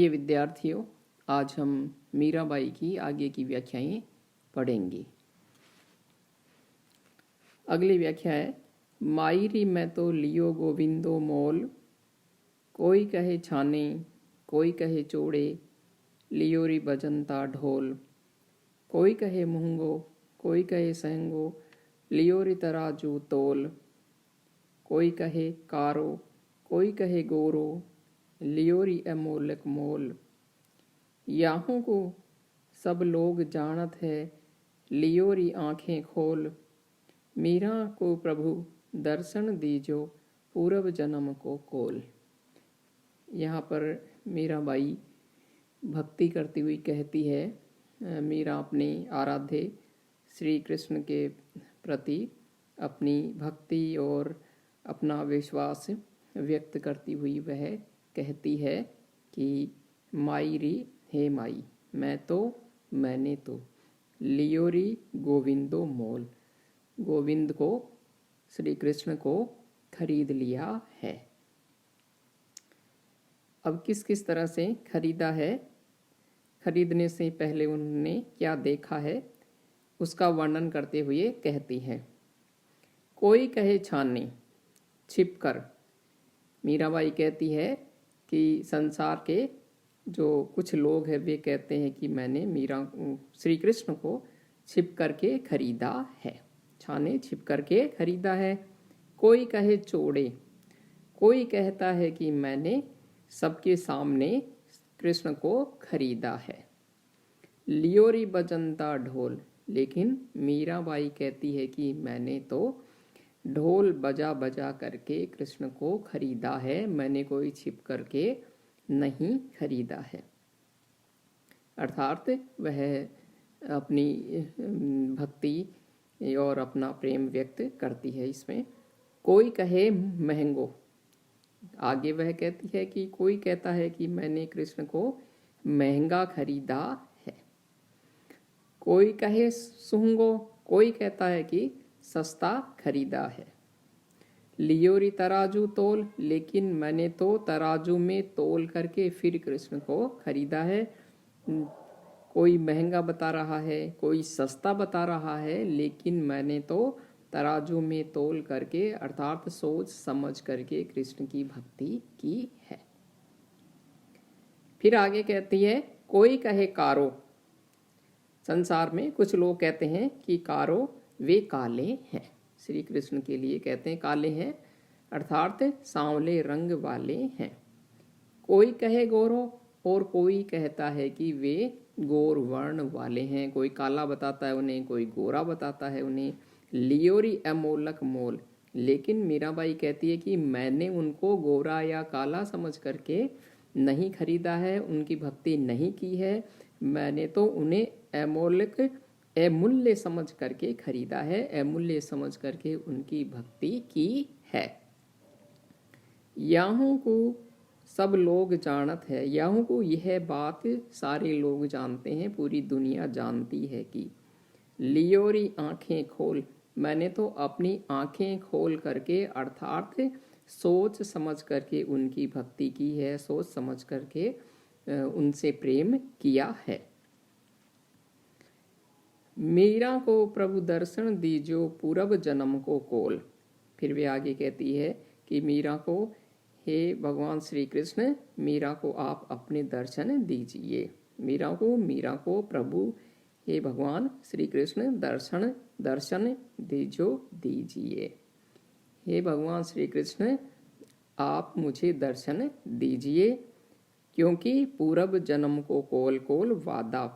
ये विद्यार्थियों, आज हम मीराबाई की आगे की व्याख्याएं पढ़ेंगे। अगली व्याख्या है, मायरी मैं तो लियो गोविंदो मोल, कोई कहे छाने कोई कहे चोड़े, लियोरी बजंता ढोल, कोई कहे मुहंगो कोई कहे सहंगो, लियोरी तराजू तोल, कोई कहे कारो कोई कहे गोरो, लियोरी अमोलक मोल, याहों को सब लोग जानत है, लियोरी आंखें खोल, मीरा को प्रभु दर्शन दीजो, पूरब जन्म को कोल। यहाँ पर मीराबाई भक्ति करती हुई कहती है, मीरा अपने आराध्य श्री कृष्ण के प्रति अपनी भक्ति और अपना विश्वास व्यक्त करती हुई वह कहती है कि मायरी हे माई, मैं तो मैंने तो लियोरी गोविंदो मोल, गोविंद को श्री कृष्ण को खरीद लिया है। अब किस किस तरह से खरीदा है, खरीदने से पहले उन्होंने क्या देखा है, उसका वर्णन करते हुए कहती है। कोई कहे छाने छिपकर, मीराबाई कहती है कि संसार के जो कुछ लोग हैं वे कहते हैं कि मैंने श्री कृष्ण को छिप करके खरीदा है, छाने छिप करके खरीदा है। कोई कहे चोड़े, कोई कहता है कि मैंने सबके सामने कृष्ण को खरीदा है। लियोरी बजंता ढोल, लेकिन मीराबाई कहती है कि मैंने तो ढोल बजा बजा करके कृष्ण को खरीदा है, मैंने कोई छिप करके नहीं खरीदा है। अर्थात वह अपनी भक्ति और अपना प्रेम व्यक्त करती है इसमें। कोई कहे महंगो, आगे वह कहती है कि कोई कहता है कि मैंने कृष्ण को महंगा खरीदा है। कोई कहे सुहंगो, कोई कहता है कि सस्ता खरीदा है। लियोरी तराजू तोल, लेकिन मैंने तो तराजू में तोल करके फिर कृष्ण को खरीदा है। कोई महंगा बता रहा है, कोई सस्ता बता रहा है, लेकिन मैंने तो तराजू में तोल करके अर्थात सोच समझ करके कृष्ण की भक्ति की है। फिर आगे कहती है, कोई कहे कारो, संसार में कुछ लोग कहते हैं कि कारो वे काले हैं, श्री कृष्ण के लिए कहते हैं काले हैं, अर्थात सांवले रंग वाले हैं। कोई कहे गोरो, और कोई कहता है कि वे गोर वर्ण वाले हैं, कोई काला बताता है उन्हें, कोई गोरा बताता है उन्हें। लियोरी अमोलक मोल, लेकिन मीराबाई कहती है कि मैंने उनको गोरा या काला समझ करके नहीं खरीदा है, उनकी भक्ति नहीं की है, मैंने तो उन्हें अमोलक अमूल्य समझ करके खरीदा है, अमूल्य समझ करके उनकी भक्ति की है। याहों को सब लोग जानत है, याहों को यह बात सारे लोग जानते हैं, पूरी दुनिया जानती है कि लियोरी आंखें खोल, मैंने तो अपनी आंखें खोल करके अर्थात सोच समझ करके उनकी भक्ति की है, सोच समझ करके उनसे प्रेम किया है। मीरा को प्रभु दर्शन दीजो, पूरब जन्म को कोल, फिर वे आगे कहती है कि मीरा को, हे भगवान श्री कृष्ण, मीरा को आप अपने दर्शन दीजिए। मीरा को प्रभु हे भगवान श्री कृष्ण दर्शन दीजिए। हे भगवान श्री कृष्ण, आप मुझे दर्शन दीजिए, क्योंकि पूरब जन्म को कोल कोल वादा,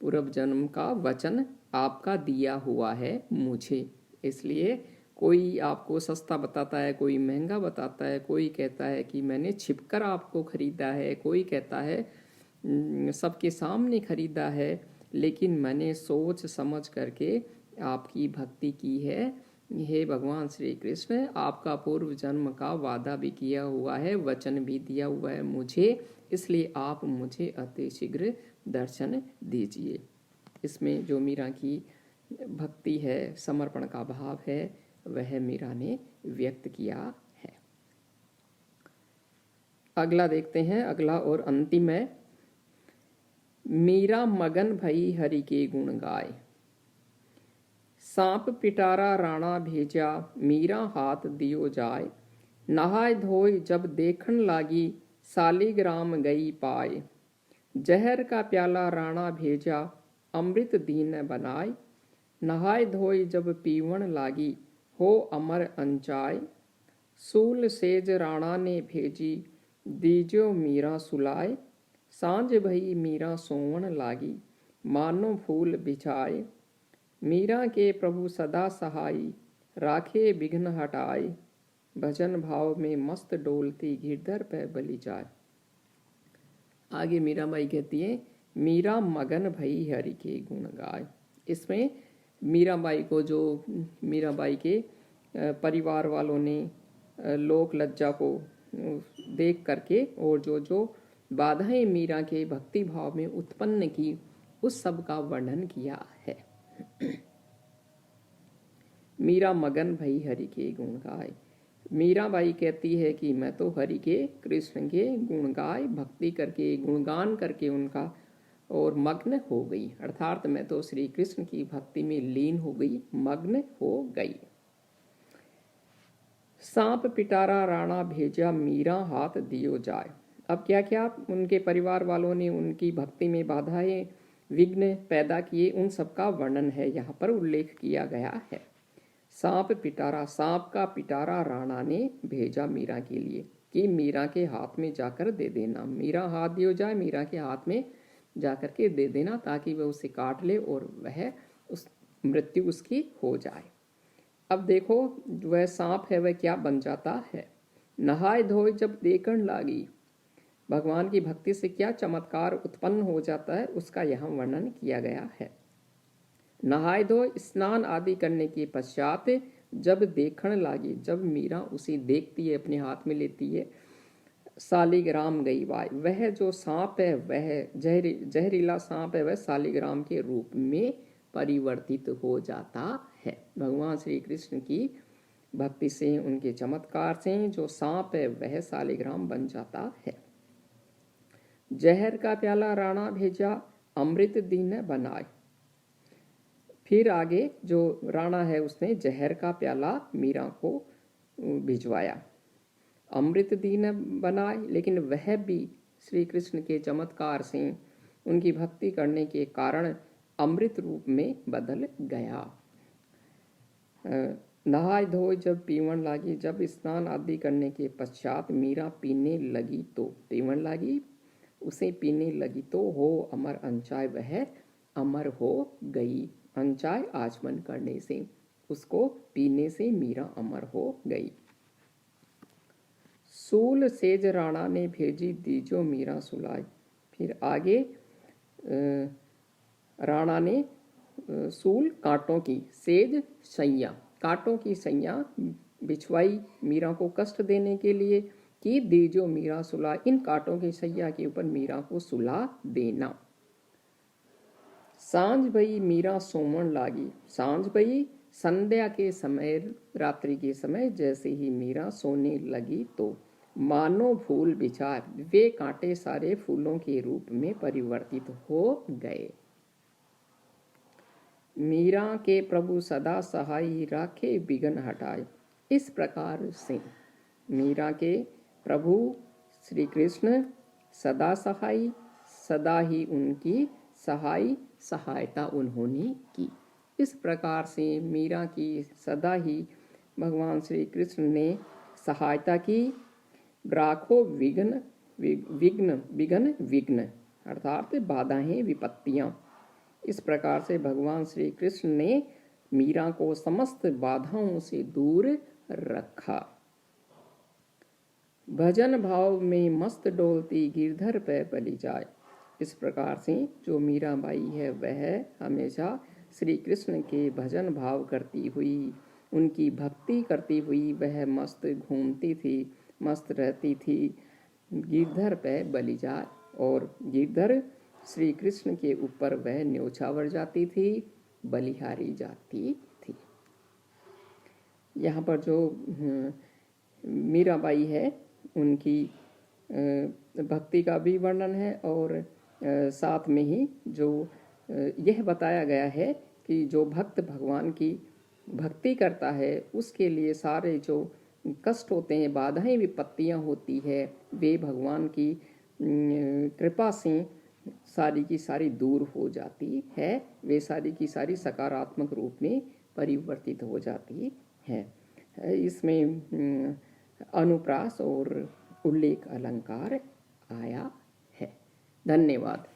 पूरब जन्म का वचन आपका दिया हुआ है मुझे। इसलिए कोई आपको सस्ता बताता है, कोई महंगा बताता है, कोई कहता है कि मैंने छिपकर आपको खरीदा है, कोई कहता है सबके सामने खरीदा है, लेकिन मैंने सोच समझ करके आपकी भक्ति की है। हे भगवान श्री कृष्ण, आपका पूर्व जन्म का वादा भी किया हुआ है, वचन भी दिया हुआ है मुझे, इसलिए आप मुझे अति शीघ्र दर्शन दीजिए। इसमें जो मीरा की भक्ति है, समर्पण का भाव है, वह मीरा ने व्यक्त किया है। अगला देखते हैं, अगला और अंतिम है। मीरा मगन भई हरि के गुण गाय, सांप पिटारा राणा भेजा, मीरा हाथ दियो जाय। नहाय धोय जब देखन लागी, सालिग्राम गई पाय। जहर का प्याला राणा भेजा, अमृत दीन बनाय। नहाय धोय जब पीवन लागी, हो अमर अंचाय। सूल सेज राणा ने भेजी, दीजो मीरा सुलाय। सांझ भई मीरा सोवन लागी, मानो फूल बिछाए। मीरा के प्रभु सदा सहाई, राखे विघ्न हटाए। भजन भाव में मस्त डोलती, गिरधर पे बलि जाए। आगे मीराबाई कहती है, मीरा मगन भई हरि के गुण गाय। इसमें मीराबाई को जो मीराबाई के परिवार वालों ने लोक लज्जा को देख करके और जो जो बाधाएं मीरा के भक्ति भाव में उत्पन्न की, उस सब का वर्णन किया है। मीरा मगन भई हरि के गुण गाय। मीराबाई कहती है कि मैं तो हरि के, कृष्ण के गुण गाय, भक्ति करके, गुणगान करके उनका और मग्न हो गई, अर्थात मैं तो श्री कृष्ण की भक्ति में लीन हो गई, मग्न हो गई। सांप पिटारा राणा भेजा, मीरा हाथ दियो जाय। अब क्या क्या उनके परिवार वालों ने उनकी भक्ति में बाधाएं, विघ्न पैदा किए, उन सब का वर्णन है यहाँ पर उल्लेख किया गया है। सांप पिटारा, सांप का पिटारा राणा ने भेजा मीरा के लिए कि मीरा के हाथ में जाकर दे देना। मीरा हाथ दियो जाए, मीरा के हाथ में जाकर के दे देना, ताकि वह उसे काट ले और वह उस मृत्यु उसकी हो जाए। अब देखो, वह सांप है वह क्या बन जाता है। नहाय धोए जब देखन लागी, भगवान की भक्ति से क्या चमत्कार उत्पन्न हो जाता है, उसका यहाँ वर्णन किया गया है। नहाय धो स्नान आदि करने के पश्चात जब देखण लागी, जब मीरा उसे देखती है, अपने हाथ में लेती है, सालिग्राम गई वाय, वह जो सांप है वह जहरीला सांप है, वह सालिग्राम के रूप में परिवर्तित हो जाता है। भगवान श्री कृष्ण की भक्ति से, उनके चमत्कार से जो सांप है वह सालिग्राम बन जाता है। जहर का प्याला राणा भेजा, अमृत दीन बनाए। फिर आगे जो राणा है उसने जहर का प्याला मीरा को भिजवाया, अमृत दीन बनाए, लेकिन वह भी श्री कृष्ण के चमत्कार से, उनकी भक्ति करने के कारण अमृत रूप में बदल गया। नहाय धोए जब पीवन लागी, जब स्नान आदि करने के पश्चात मीरा पीने लगी तो, पीवन लागी उसे पीने लगी तो, हो अमर अंचाय, वह अमर हो गई। अंचाय आचमन करने से, उसको पीने से मीरा अमर हो गई। सूल सेज राणा ने भेजी, दीजो मीरा सुलाय। फिर आगे राणा ने सूल कांटों की, सेज सैया, कांटों की सैया बिछवाई मीरा को कष्ट देने के लिए कि दीजो मीरा सुला, इन कांटों की सैया के ऊपर मीरा को सुला देना। सांझ भई मीरा सोमन लागी, सांझ भई संध्या के समय, रात्रि के समय जैसे ही मीरा सोने लगी तो मानो फूल बिछाए, वे कांटे सारे फूलों के रूप में परिवर्तित हो गए। मीरा के प्रभु सदा सहाई, राखे विघ्न हटाए। इस प्रकार से मीरा के प्रभु श्री कृष्ण सदा सहाई, सदा ही उनकी सहायता उन्होंने की। इस प्रकार से मीरा की सदा ही भगवान श्री कृष्ण ने सहायता की। राखो विघ्न, विघ्न अर्थात बाधाएं, विपत्तियां। इस प्रकार से भगवान श्री कृष्ण ने मीरा को समस्त बाधाओं से दूर रखा। भजन भाव में मस्त डोलती, गिरधर पे बलि जाए। इस प्रकार से जो मीराबाई है वह हमेशा श्री कृष्ण के भजन भाव करती हुई, उनकी भक्ति करती हुई वह मस्त घूमती थी, मस्त रहती थी। गिरधर पे बलि जाए, और गिरधर श्री कृष्ण के ऊपर वह न्योछावर जाती थी, बलिहारी जाती थी। यहाँ पर जो मीराबाई है, उनकी भक्ति का भी वर्णन है और साथ में ही जो यह बताया गया है कि जो भक्त भगवान की भक्ति करता है उसके लिए सारे जो कष्ट होते हैं, बाधाएं, विपत्तियां होती है, वे भगवान की कृपा से सारी की सारी दूर हो जाती है, वे सारी की सारी सकारात्मक रूप में परिवर्तित हो जाती है। इसमें अनुप्रास और उल्लेख अलंकार आया है। धन्यवाद।